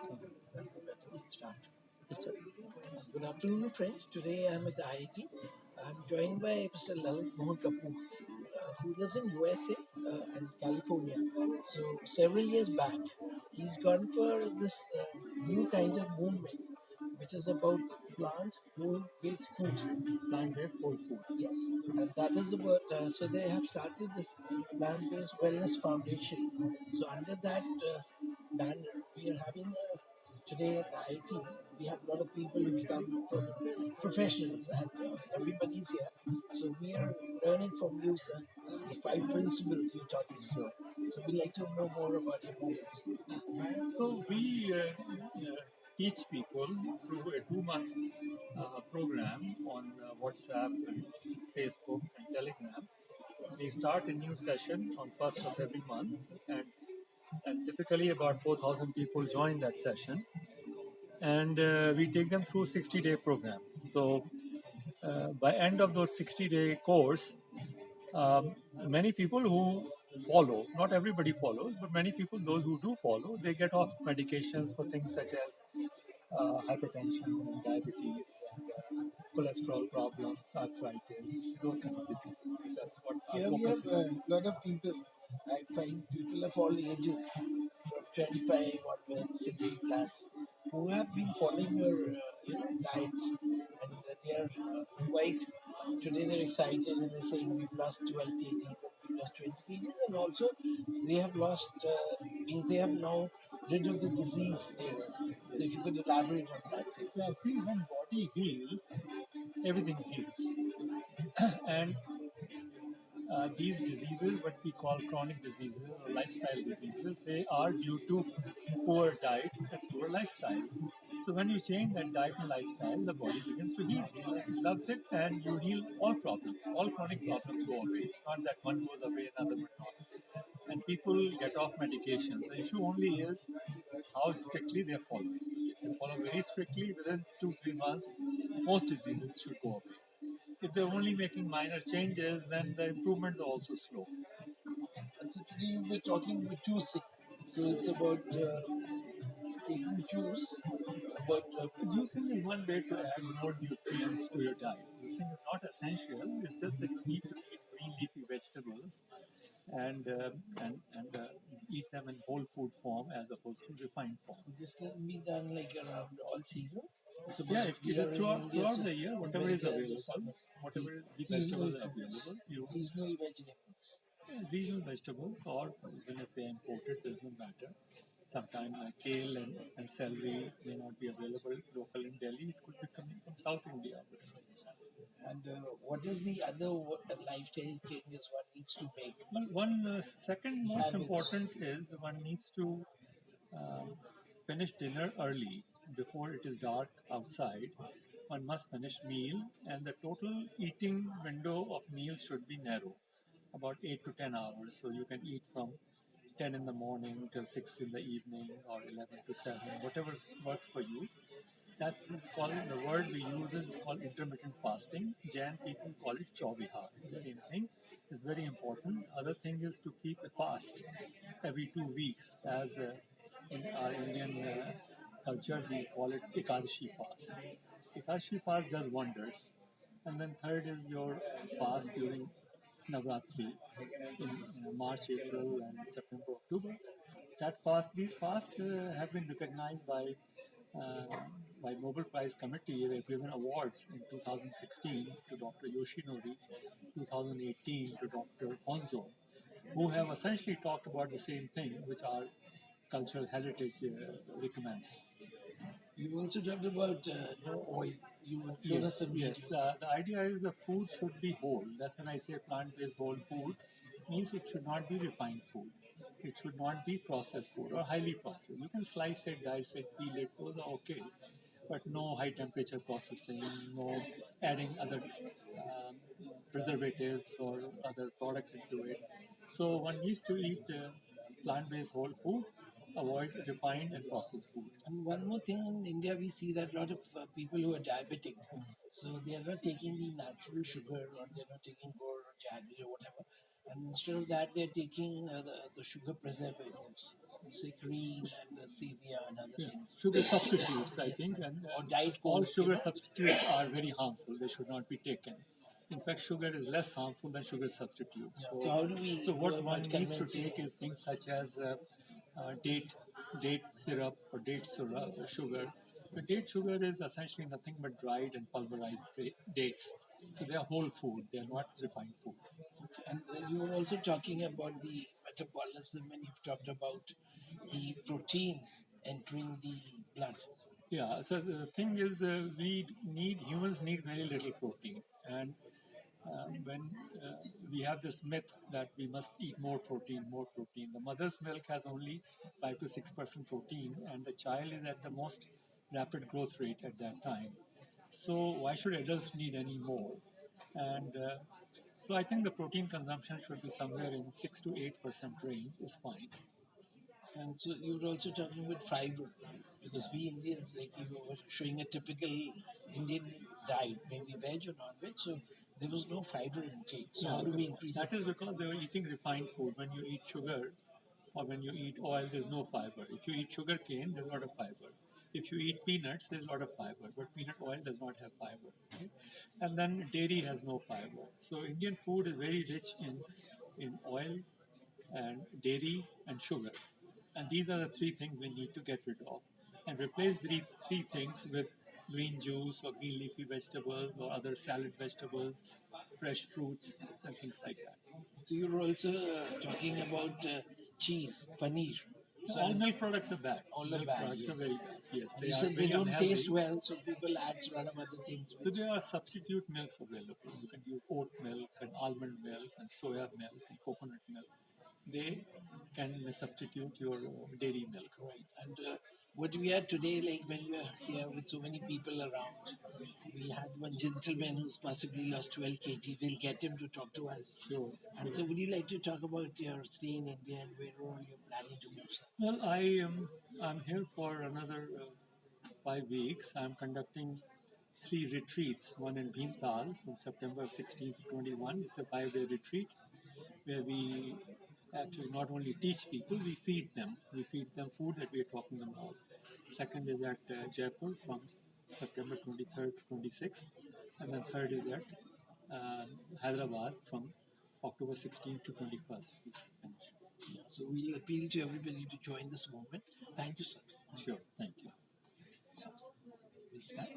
Start. Good afternoon, friends. Today I'm at IIT. I'm joined by Mr. Lalit Mohan Kapoor, who lives in USA and California. So several years back, he's gone for this new kind of movement, which is about plant whole-based food. Plant-based whole food. Yes, and that is about. So they have started this plant-based wellness foundation. So under that banner, we are having today at IIT, we have a lot of people who've come from professionals and everybody's here. So we are learning from you, sir, the five principles you're talking about. So we'd like to know more about your movements. So we teach people through a 2 month program on WhatsApp and Facebook and Telegram. We start a new session on first of every month, and, and typically about 4,000 people join that session, and we take them through 60-day program. So by end of those 60-day course, many people who follow, not everybody follows, but many people, those who do follow, they get off medications for things such as hypertension and diabetes and cholesterol problems, arthritis, those kind of diseases. That's what our Here we focus have is. a lot of people. I find people of all ages, from 25 onwards, 60 plus, who have been following your diet, and they are quite. Today they're excited and they're saying we've lost 12 kgs and we've lost 20 kgs, and also they have lost means they have now rid of the disease states. So if you could elaborate on that, say. Yeah, see, when body heals, everything heals. And these diseases, what we call chronic diseases or lifestyle diseases, they are due to poor diets and poor lifestyle. So when you change that diet and lifestyle, the body begins to heal. It loves it, and you heal all problems. All chronic problems go away. It's not that one goes away, another will not. And people get off medications. The issue only is how strictly they are following. If they follow very strictly, within 2-3 months, most diseases should go away. If they're only making minor changes, then the improvements are also slow. And so today we're talking about juicing. So it's about taking juice, about Juicing is one way to add more nutrients to your diet. Juicing is not essential. It's just that you need to eat green leafy vegetables and eat them in whole food form as opposed to refined form. this can be done like around all seasons. So Yeah, it is throughout the year. Whatever is winters or available, summers, whatever the seasonal vegetables are fruits, available, you seasonal vegetables. regional vegetables, or even if they're imported, doesn't matter. Sometimes kale and celery may not be available local in Delhi. It could be coming from South India. And what is the other lifestyle changes one needs to make? Well, one second most Habits. important is one needs to um, finish dinner early before it is dark outside. One must finish meal, and the total eating window of meals should be narrow, about 8 to 10 hours. So you can eat from 10 in the morning till 6 in the evening, or 11 to 7, whatever works for you. That's it's called, the word we use is called intermittent fasting. Jain people call it chauvihar. Same thing is very important. Other thing is to keep a fast every 2 weeks, as in our Indian culture we call it Ekadashi fast. Ekadashi fast does wonders. And then third is your fast during Navratri in March, April, and September, October. These fasts have been recognized uh, by Nobel Prize Committee. They've given awards in 2016 to Dr. Yoshinori, 2018 to Dr. Honzo, who have essentially talked about the same thing, which our cultural heritage recommends. You also talked about no oil. You showed us Yes, some yes. videos. The idea is the food should be whole. That's when I say plant-based whole food. Means it should not be refined food. It should not be processed food or highly processed. You can slice it, dice it, peel it. Those are okay, but no high temperature processing, no adding other um, preservatives or other products into it. So one needs to eat plant-based whole food, avoid refined and processed food. And one more thing, in India, we see that a lot of people who are diabetic, so they are not taking the natural sugar, or they're not taking gold or jaggery or whatever. And instead of that, they're taking the sugar preservatives, say green and stevia and other Yeah, things. sugar substitutes, I Yes, think, and or diet all coke, sugar substitutes are very harmful. They should not be taken. In fact, sugar is less harmful than sugar substitutes. So how do So we go what one about needs to convincing? take is things such as date syrup or date sugar. The date sugar is essentially nothing but dried and pulverized dates. So they are whole food. They are not refined food. And you were also talking about the metabolism when you've talked about the proteins entering the blood. Yeah. So the thing is, humans need very little protein, and when we have this myth that we must eat more protein, more protein. The mother's milk has only 5 to 6% protein, and the child is at the most rapid growth rate at that time. So why should adults need any more? And so I think the protein consumption should be somewhere in 6 to 8% range is fine. And so you were also talking about fiber, because Yeah. we Indians, like you were showing a typical Indian diet, maybe veg or non-veg, so there was no fiber intake. So Yeah, how do we increase it? that is because they were eating refined food. When you eat sugar or when you eat oil, there's no fiber. If you eat sugar cane, there's a lot of fiber. If you eat peanuts, there's a lot of fiber, but peanut oil does not have fiber. Okay? And then dairy has no fiber. So Indian food is very rich in oil and dairy and sugar. And these are the three things we need to get rid of. And replace three things with green juice or green leafy vegetables or other salad vegetables, fresh fruits, and things like that. So you were also talking about cheese, paneer. So All as milk products are bad. all are Milk bad, products are very yes. bad. Yes, And they you are said they very don't taste unhealthy. well, so people add a lot of other things So which. there are substitute milks available. You can use oat milk and almond milk and soya milk and coconut milk. They can substitute your dairy milk. Right. And what we had today, like when we are here with so many people around, we had one gentleman who's possibly lost 12 kg. We'll get him to talk to us. Sure. And so, would you like to talk about your stay in India and where all you're planning to move? Sir? Well, I'm here for another 5 weeks. I'm conducting three retreats. One in Bhimtal from September 16th to 21. It's a 5 day retreat where we actually not only teach people, we feed them. We feed them food that we are talking about. Second is at Jaipur from September 23rd to 26th. And then third is at Hyderabad from October 16th to 21st. Yeah. So, we'll appeal to everybody to join this movement. Thank you, sir. Sure, thank you. We'll start.